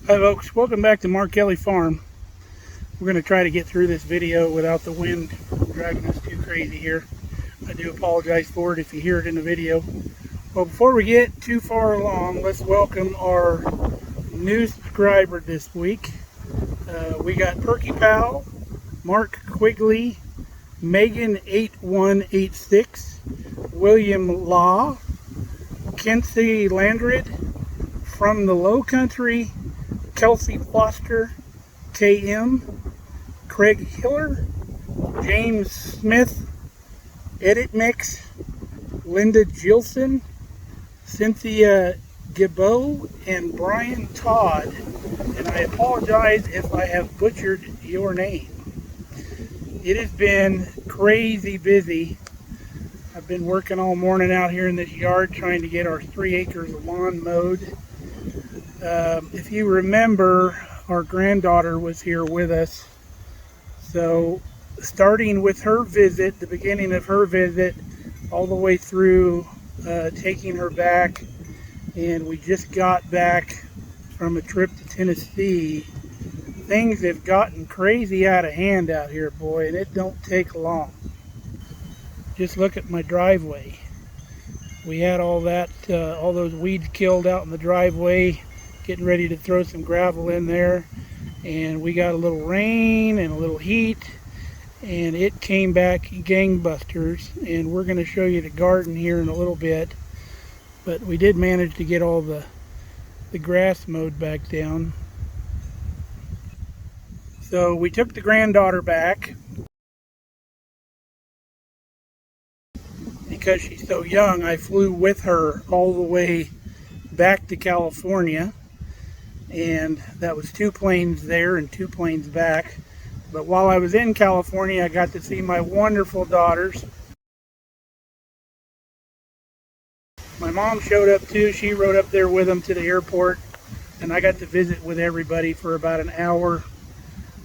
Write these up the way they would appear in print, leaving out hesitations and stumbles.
Hi folks, welcome back to Mark Kelly Farm. We're going to try to get through this video without the wind dragging us too crazy here. I do apologize for it if you hear it in the video. Well, before we get too far along, let's welcome our new subscriber this week. We got Perky Pal, Mark Quigley, Megan8186, William Law, Kensey Landred, From the Low Country, Kelsey Foster, KM, Craig Hiller, James Smith, Edit Mix, Linda Gilson, Cynthia Gibbo, and Brian Todd. And I apologize if I have butchered your name. It has been crazy busy. I've been working all morning out here in this yard trying to get our 3 acres of lawn mowed. If you remember, our granddaughter was here with us. So starting with her visit, the beginning of her visit, all the way through taking her back, and we just got back from a trip to Tennessee. Things have gotten crazy out of hand out here, boy, and it don't take long. Just look at my driveway. We had all those weeds killed out in the driveway, getting ready to throw some gravel in there, and we got a little rain and a little heat, and it came back gangbusters. And we're going to show you the garden here in a little bit, but we did manage to get all the grass mowed back down. So we took the granddaughter back because she's so young. I flew with her all the way back to California, and that was 2 planes there and 2 planes back. But while I was in California, I got to see my wonderful daughters. My mom showed up too. She rode up there with them to the airport, and I got to visit with everybody for about an hour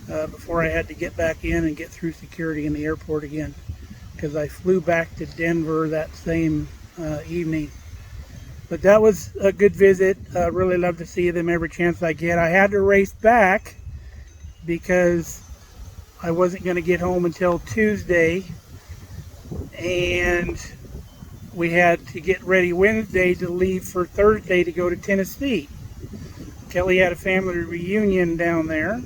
before I had to get back in and get through security in the airport again, because I flew back to Denver that same evening. But that was a good visit. Really love to see them every chance I get. I had to race back because I wasn't going to get home until Tuesday, and we had to get ready Wednesday to leave for Thursday to go to Tennessee. Kelly had a family reunion down there,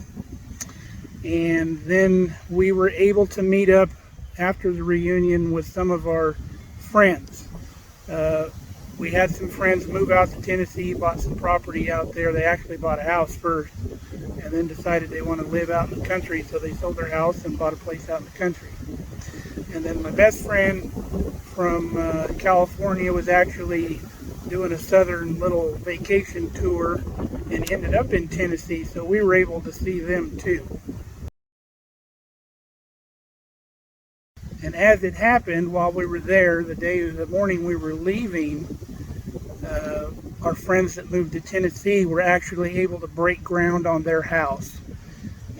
and then we were able to meet up after the reunion with some of our friends. We had some friends move out to Tennessee, bought some property out there. They actually bought a house first and then decided they want to live out in the country, so they sold their house and bought a place out in the country. And then my best friend from California was actually doing a southern little vacation tour and ended up in Tennessee, so we were able to see them too. And as it happened, while we were there, the morning we were leaving, our friends that moved to Tennessee were actually able to break ground on their house.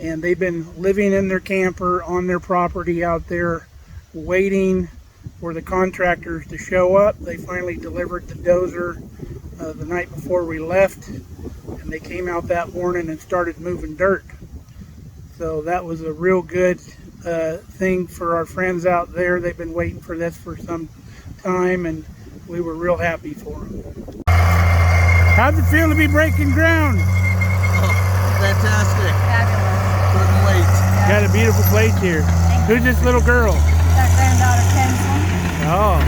And they've been living in their camper on their property out there, waiting for the contractors to show up. They finally delivered the dozer the night before we left, and they came out that morning and started moving dirt. So that was a real good thing for our friends out there. They've been waiting for this for some time, and we were real happy for them. How's it feel to be breaking ground? Oh, fantastic. Fabulous. Couldn't wait. Got a beautiful place here. Who's this little girl? That granddaughter, Kensley. Oh.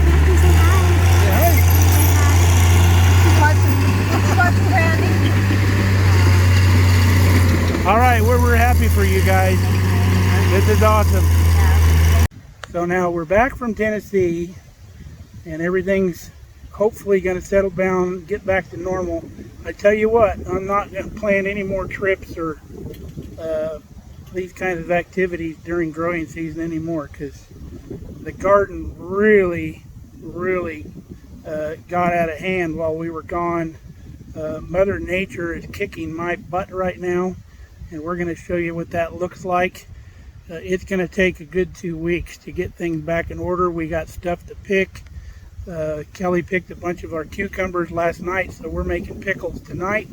She's watching Randy. All right, we're happy for you guys. This is awesome. Yeah. So now we're back from Tennessee, and everything's hopefully going to settle down, get back to normal. I tell you what, I'm not going to plan any more trips or these kinds of activities during growing season anymore, because the garden really got out of hand while we were gone. Mother Nature is kicking my butt right now, and we're going to show you what that looks like. It's going to take a good 2 weeks to get things back in order. We got stuff to pick. Kelly picked a bunch of our cucumbers last night, so we're making pickles tonight.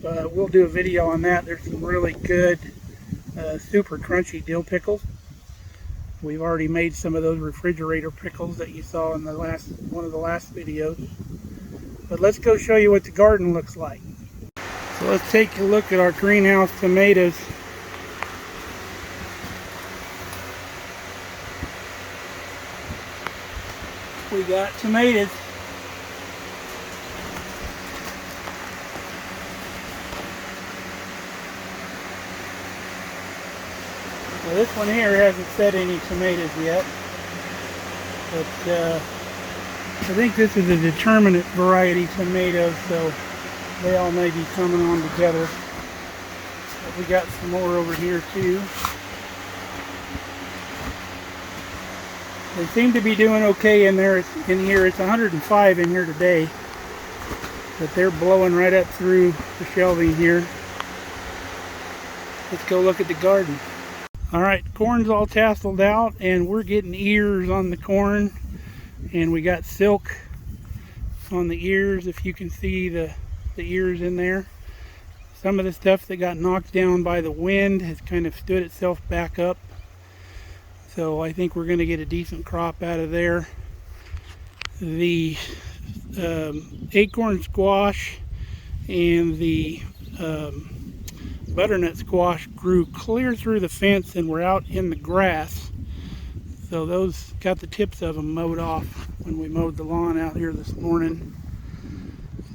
we'll do a video on that. There's some really good, super crunchy dill pickles. We've already made some of those refrigerator pickles that you saw in the one of the last videos. But let's go show you what the garden looks like. So let's take a look at our greenhouse tomatoes. We got tomatoes. Well, this one here hasn't set any tomatoes yet, but I think this is a determinate variety tomato, so they all may be coming on together. But we got some more over here too. They seem to be doing okay in there. In here, it's 105 in here today, but they're blowing right up through the shelving here. Let's go look at the garden. All right, corn's all tasseled out, and we're getting ears on the corn, and we got silk on the ears. If you can see the ears in there, some of the stuff that got knocked down by the wind has kind of stood itself back up, so I think we're going to get a decent crop out of there. The acorn squash and the butternut squash grew clear through the fence and were out in the grass, so those got the tips of them mowed off when we mowed the lawn out here this morning.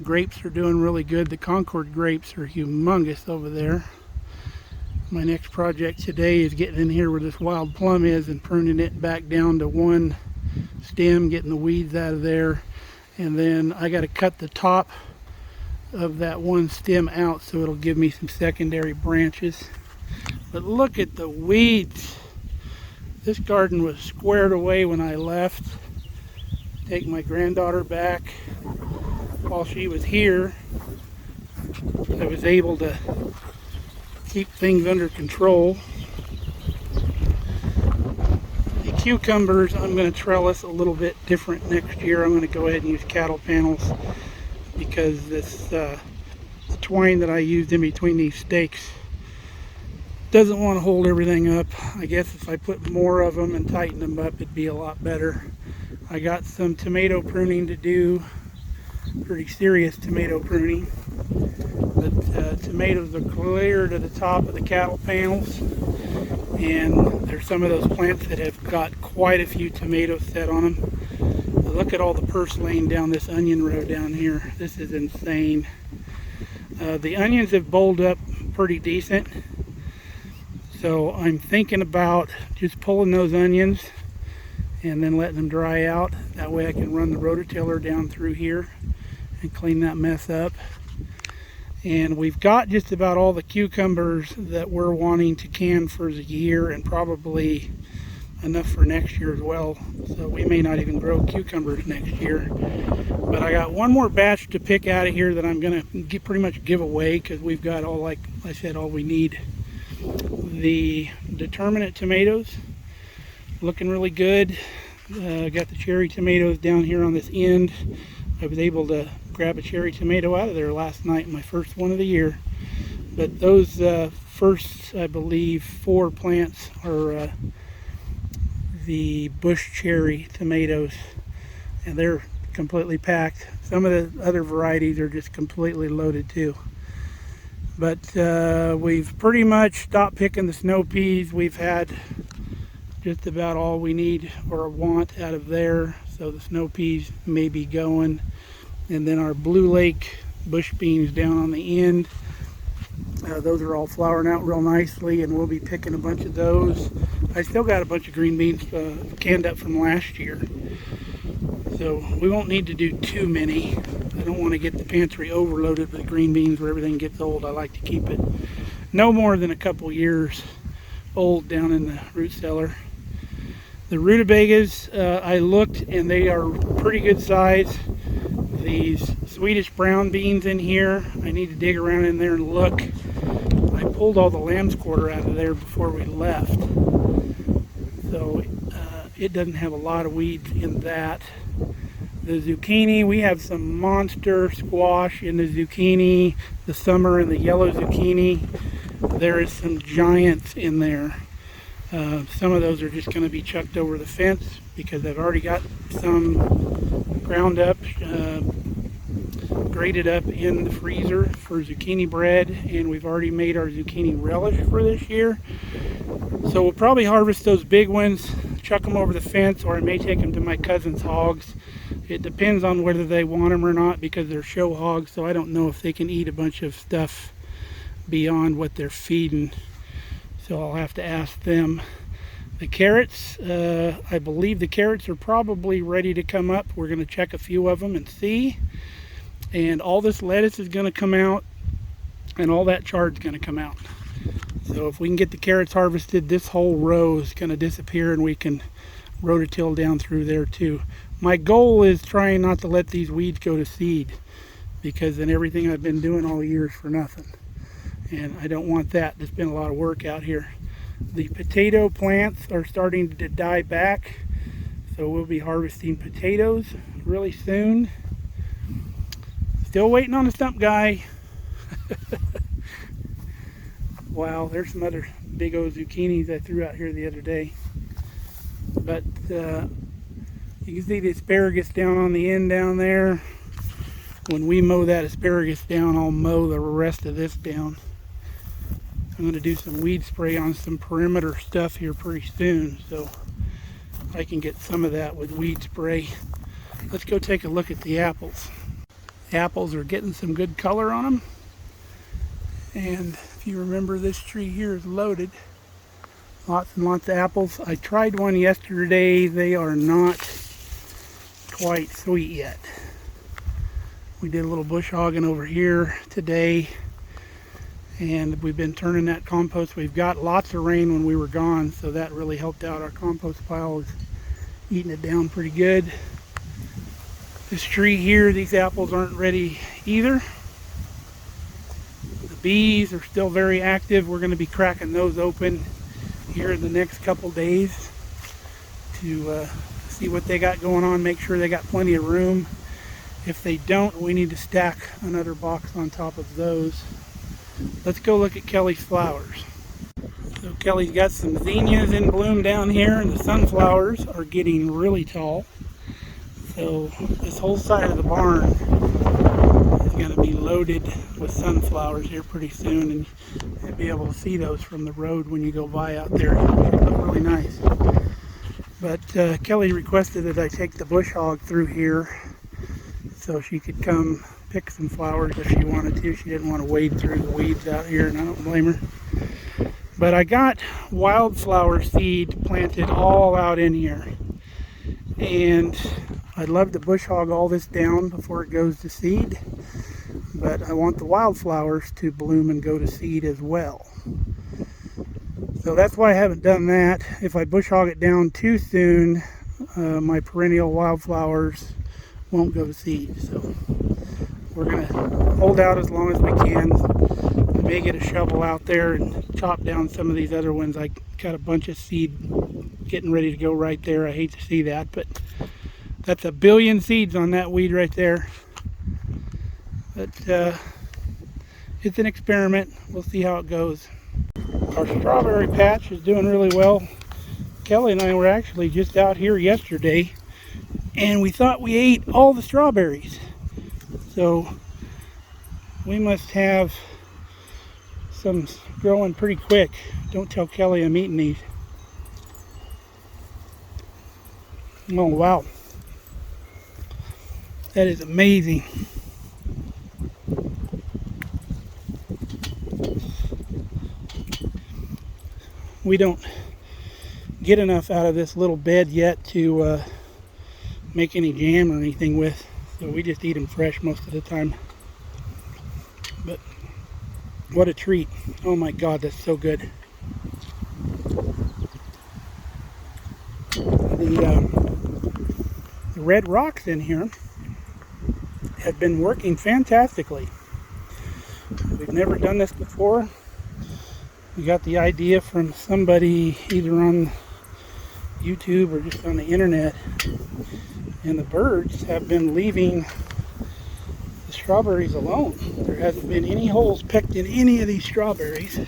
Grapes are doing really good. The Concord grapes are humongous over there. My next project today is getting in here where this wild plum is and pruning it back down to one stem, getting the weeds out of there, and then I got to cut the top of that one stem out so it'll give me some secondary branches. But look at the weeds. This garden was squared away when I left. Take my granddaughter back. While she was here, I was able to keep things under control. The cucumbers I'm going to trellis a little bit different next year. I'm going to go ahead and use cattle panels, because this twine that I used in between these stakes doesn't want to hold everything up. I guess if I put more of them and tighten them up, it'd be a lot better. I got some tomato pruning to do, pretty serious tomato pruning. The tomatoes are clear to the top of the cattle panels, and there's some of those plants that have got quite a few tomatoes set on them. Look at all the purslane down this onion row down here. This is insane. The onions have bowled up pretty decent, so I'm thinking about just pulling those onions and then letting them dry out. That way I can run the rototiller down through here and clean that mess up. And we've got just about all the cucumbers that we're wanting to can for the year, and probably enough for next year as well, so we may not even grow cucumbers next year. But I got one more batch to pick out of here that I'm going to pretty much give away, because we've got all, like I said, all we need. The determinate tomatoes looking really good. Got the cherry tomatoes down here on this end. I was able to grab a cherry tomato out of there last night, my first one of the year. But those first, I believe, 4 plants are the bush cherry tomatoes, and they're completely packed. Some of the other varieties are just completely loaded too. But we've pretty much stopped picking the snow peas. We've had just about all we need or want out of there, so the snow peas may be going. And then our Blue Lake bush beans down on the end, those are all flowering out real nicely, and we'll be picking a bunch of those. I still got a bunch of green beans canned up from last year, so we won't need to do too many. I don't want to get the pantry overloaded with green beans where everything gets old. I like to keep it no more than a couple years old down in the root cellar. The rutabagas, I looked, and they are pretty good size. These Swedish brown beans in here, I need to dig around in there and look. I pulled all the lamb's quarter out of there before we left, so it doesn't have a lot of weeds in that. The zucchini, we have some monster squash in the zucchini, the summer and the yellow zucchini. There is some giants in there. Some of those are just going to be chucked over the fence because I've already got some ground up, grated up in the freezer for zucchini bread, and we've already made our zucchini relish for this year. So we'll probably harvest those big ones, chuck them over the fence, or I may take them to my cousin's hogs. It depends on whether they want them or not because they're show hogs, so I don't know if they can eat a bunch of stuff beyond what they're feeding. So I'll have to ask them. The carrots, I believe the carrots are probably ready to come up. We're going to check a few of them and see. And all this lettuce is going to come out, and all that chard is going to come out. So if we can get the carrots harvested, this whole row is going to disappear, and we can rototill down through there too. My goal is trying not to let these weeds go to seed, because then everything I've been doing all year is for nothing. And I don't want that. There's been a lot of work out here. The potato plants are starting to die back, so we'll be harvesting potatoes really soon. Still waiting on the stump guy. Wow, there's some other big old zucchinis I threw out here the other day. But you can see the asparagus down on the end down there. When we mow that asparagus down, I'll mow the rest of this down. I'm going to do some weed spray on some perimeter stuff here pretty soon, so I can get some of that with weed spray. Let's go take a look at the apples. The apples are getting some good color on them. And if you remember, this tree here is loaded. Lots and lots of apples. I tried one yesterday. They are not quite sweet yet. We did a little bush hogging over here today, and we've been turning that compost. We've got lots of rain when we were gone, so that really helped out. Our compost pile is eating it down pretty good. This tree here, these apples aren't ready either. The bees are still very active. We're going to be cracking those open here in the next couple days to see what they got going on, make sure they got plenty of room. If they don't, we need to stack another box on top of those. Let's go look at Kelly's flowers. So Kelly's got some zinnias in bloom down here, and the sunflowers are getting really tall. So this whole side of the barn is going to be loaded with sunflowers here pretty soon, and you'll be able to see those from the road when you go by out there. They look really nice. But Kelly requested that I take the bush hog through here so she could come pick some flowers if she wanted to. She didn't want to wade through the weeds out here, and I don't blame her. But I got wildflower seed planted all out in here, and I'd love to bush hog all this down before it goes to seed, but I want the wildflowers to bloom and go to seed as well. So that's why I haven't done that. If I bush hog it down too soon, my perennial wildflowers won't go to seed. So we're going to hold out as long as we can. I may get a shovel out there and chop down some of these other ones. I got a bunch of seed getting ready to go right there. I hate to see that, but that's 1 billion seeds on that weed right there. But it's an experiment. We'll see how it goes. Our strawberry patch is doing really well. Kelly and I were actually just out here yesterday, and we thought we ate all the strawberries. So we must have some growing pretty quick. Don't tell Kelly I'm eating these. Oh wow, that is amazing. We don't get enough out of this little bed yet to make any jam or anything with, so we just eat them fresh most of the time. But what a treat. Oh my God, that's so good. The red rocks in here have been working fantastically. We've never done this before. We got the idea from somebody either on YouTube or just on the internet, And the birds have been leaving the strawberries alone. There hasn't been any holes picked in any of these strawberries.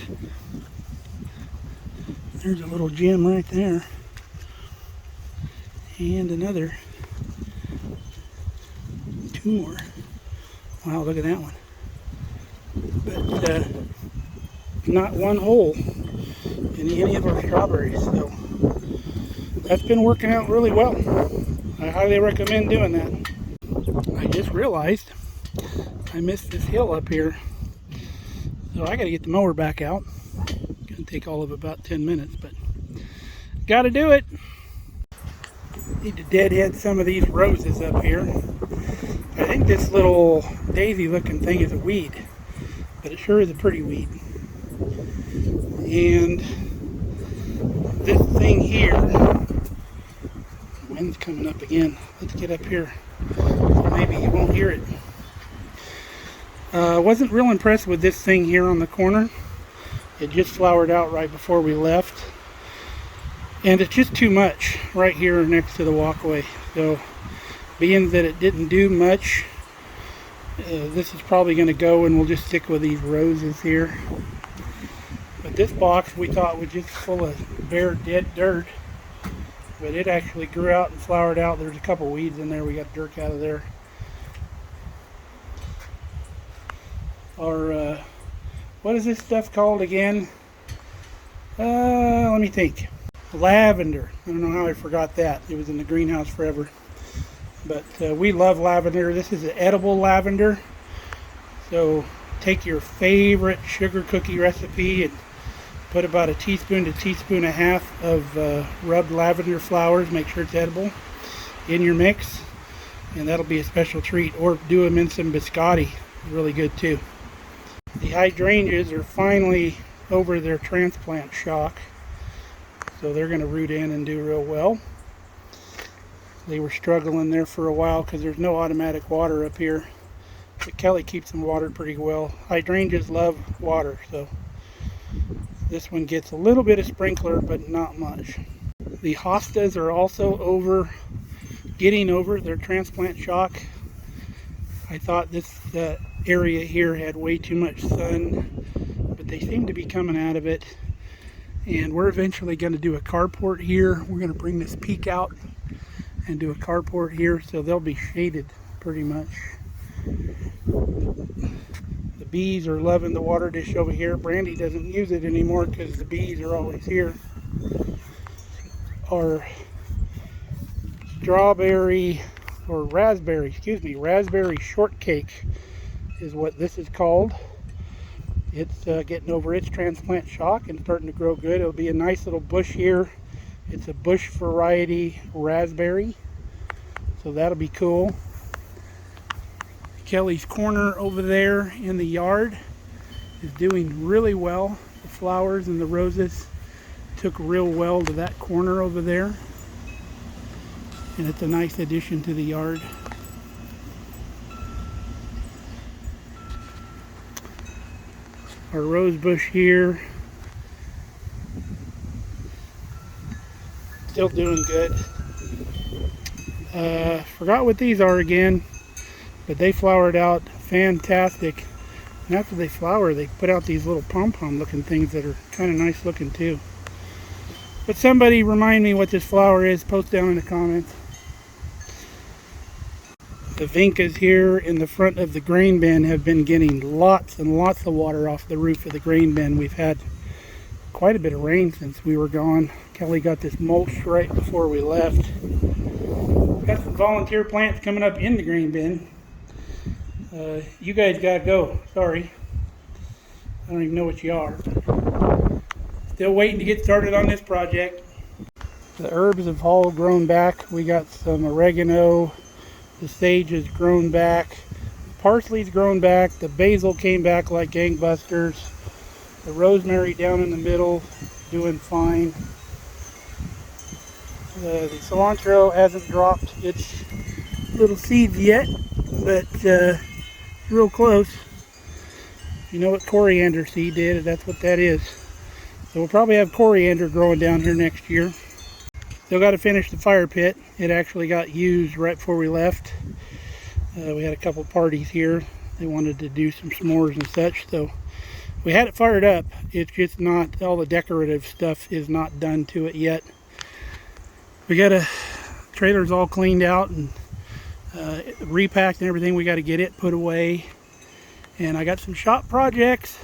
There's a little gem right there. And another. 2 more. Wow, look at that one. But not one hole in any of our strawberries. So that's been working out really well. I highly recommend doing that. I just realized I missed this hill up here. So I got to get the mower back out. Gonna take all of about 10 minutes, but got to do it. Need to deadhead some of these roses up here. I think this little daisy looking thing is a weed, but it sure is a pretty weed. And this thing here, wind's coming up again. Let's get up here. Maybe you won't hear it. Wasn't real impressed with this thing here on the corner. It just flowered out right before we left. And it's just too much right here next to the walkway. So being that it didn't do much, this is probably going to go, and we'll just stick with these roses here. But this box we thought was just full of bare dead dirt, but it actually grew out and flowered out. There's a couple weeds in there. We got dirt out of there. Or what is this stuff called again? Let me think. Lavender. I don't know how I forgot that. It was in the greenhouse forever. But we love lavender. This is an edible lavender. So take your favorite sugar cookie recipe and put about a teaspoon to teaspoon and a half of rubbed lavender flowers. Make sure it's edible in your mix. And that'll be a special treat. Or do them in some biscotti. Really good too. The hydrangeas are finally over their transplant shock. So they're going to root in and do real well. They were struggling there for a while because there's no automatic water up here. But Kelly keeps them watered pretty well. Hydrangeas love water, so this one gets a little bit of sprinkler, but not much. The hostas are also getting over their transplant shock. I thought this area here had way too much sun, but they seem to be coming out of it. And we're eventually going to do a carport here. We're going to bring this peak out and do a carport here, so they'll be shaded pretty much. The bees are loving the water dish over here. Brandy doesn't use it anymore because the bees are always here. Our raspberry shortcake is what this is called. It's getting over its transplant shock and starting to grow good. It'll be a nice little bush here. It's a bush variety raspberry, so that'll be cool. Kelly's corner over there in the yard is doing really well. The flowers and the roses took real well to that corner over there, and it's a nice addition to the yard. Our rose bush here, still doing good. Forgot what these are again, but they flowered out fantastic. And after they flower, they put out these little pom-pom looking things that are kind of nice looking too. But somebody remind me what this flower is. Post down in the comments. The vincas here in the front of the grain bin have been getting lots and lots of water off the roof of the grain bin. We've had quite a bit of rain since we were gone. Kelly got this mulch right before we left. Got some volunteer plants coming up in the grain bin. You guys gotta go. Sorry. I don't even know what you are. Still waiting to get started on this project. The herbs have all grown back. We got some oregano. The sage has grown back. Parsley's grown back. The basil came back like gangbusters. The rosemary down in the middle doing fine. The cilantro hasn't dropped its little seeds yet, but real close. You know what coriander seed did? That's what that is. So we'll probably have coriander growing down here next year. Still got to finish the fire pit. It actually got used right before we left. We had a couple parties here. They wanted to do some s'mores and such, so we had it fired up. It's just not, all the decorative stuff is not done to it yet. We got trailer's all cleaned out and repacked and everything. We got to get it put away. And I got some shop projects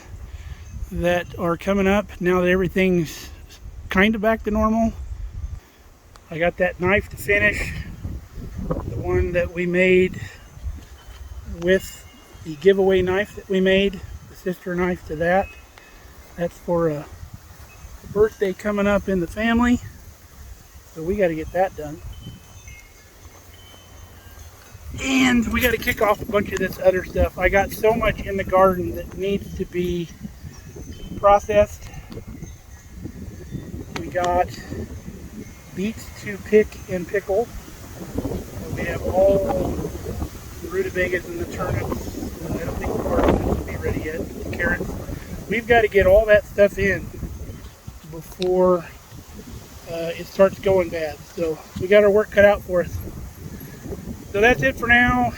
that are coming up now that everything's kind of back to normal. I got that knife to finish, the one that we made with the giveaway knife that we made, the sister knife to that. That's for a birthday coming up in the family, so we got to get that done. And we got to kick off a bunch of this other stuff. I got so much in the garden that needs to be processed. We got beets to pick and pickle. We have all the rutabagas and the turnips. I don't think the parsnips will be ready yet. The carrots. We've got to get all that stuff in before it starts going bad. So we got our work cut out for us. So that's it for now.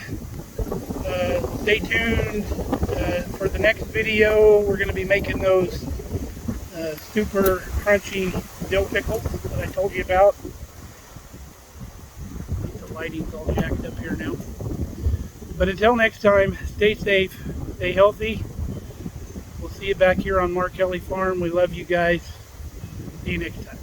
Stay tuned for the next video. We're going to be making those super crunchy dill pickles that I told you about. The lighting's all jacked up here now. But until next time, stay safe, stay healthy. We'll see you back here on Mark Kelly Farm. We love you guys. See you next time.